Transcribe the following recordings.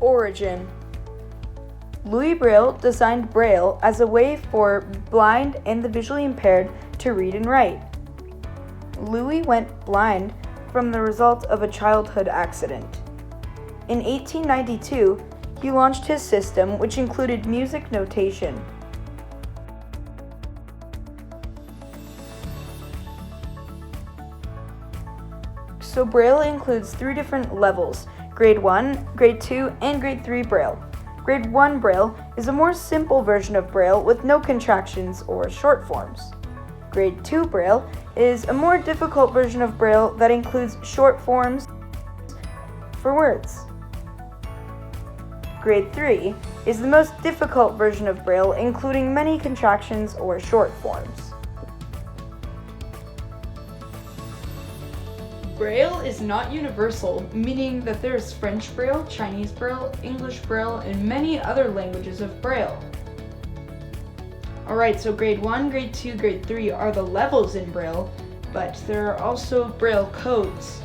Origin. Louis Braille designed Braille as a way for blind and the visually impaired to read and write. Louis went blind from the result of a childhood accident. In 1892, he launched his system, which included music notation. So Braille includes 3 different levels: Grade 1, Grade 2, and Grade 3 Braille. Grade 1 Braille is a more simple version of Braille with no contractions or short forms. Grade 2 Braille is a more difficult version of Braille that includes short forms for words. Grade 3 is the most difficult version of Braille, including many contractions or short forms. Braille is not universal, meaning that there's French Braille, Chinese Braille, English Braille, and many other languages of Braille. Alright, so Grade 1, Grade 2, Grade 3 are the levels in Braille, but there are also Braille codes.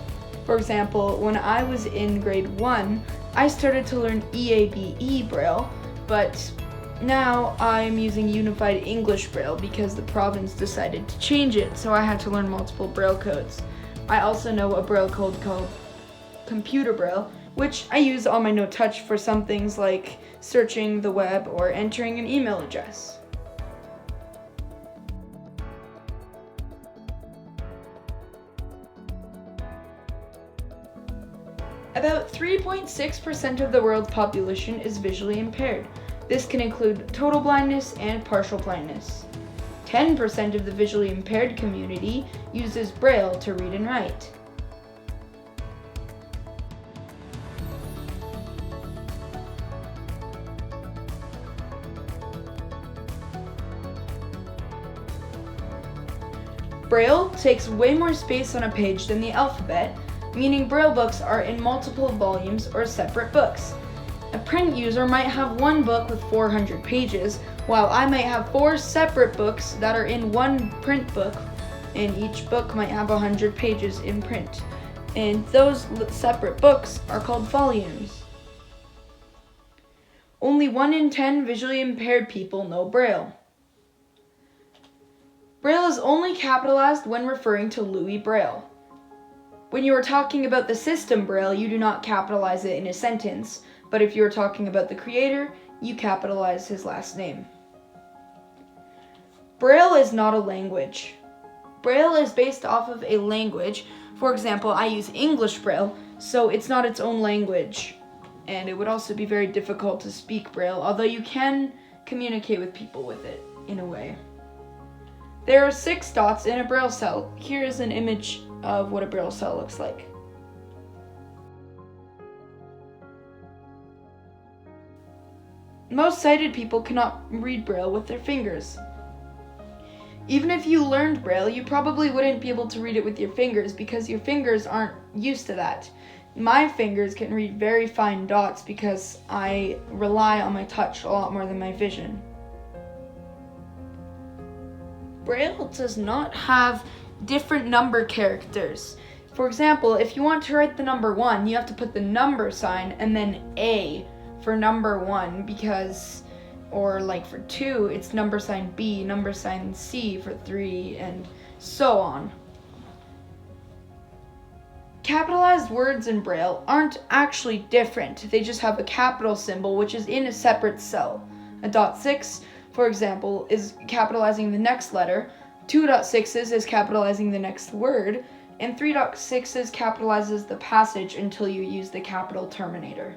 For example, when I was in Grade 1, I started to learn EABE Braille, but now I'm using Unified English Braille because the province decided to change it, so I had to learn multiple Braille codes. I also know a Braille code called Computer Braille, which I use on my No Touch for some things like searching the web or entering an email address. About 3.6% of the world's population is visually impaired. This can include total blindness and partial blindness. 10% of the visually impaired community uses Braille to read and write. Braille takes way more space on a page than the alphabet, meaning Braille books are in multiple volumes or separate books. A print user might have one book with 400 pages, while I might have 4 separate books that are in one print book, and each book might have 100 pages in print. And those separate books are called volumes. Only 1 in 10 visually impaired people know Braille. Braille is only capitalized when referring to Louis Braille. When you are talking about the system Braille, you do not capitalize it in a sentence, but if you are talking about the creator, you capitalize his last name. Braille is not a language. Braille is based off of a language. For example, I use English Braille, so it's not its own language. And it would also be very difficult to speak Braille, although you can communicate with people with it, in a way. There are 6 dots in a Braille cell. Here is an image of what a Braille cell looks like. Most sighted people cannot read Braille with their fingers. Even if you learned Braille, you probably wouldn't be able to read it with your fingers because your fingers aren't used to that. My fingers can read very fine dots because I rely on my touch a lot more than my vision. Braille does not have different number characters. For example, if you want to write the number 1, you have to put the number sign and then A for number 1 because, or like for 2, it's number sign B, number sign C for 3, and so on. Capitalized words in Braille aren't actually different. They just have a capital symbol which is in a separate cell. A .6, for example, is capitalizing the next letter, 2.6s is capitalizing the next word, and 3.6s capitalizes the passage until you use the capital terminator.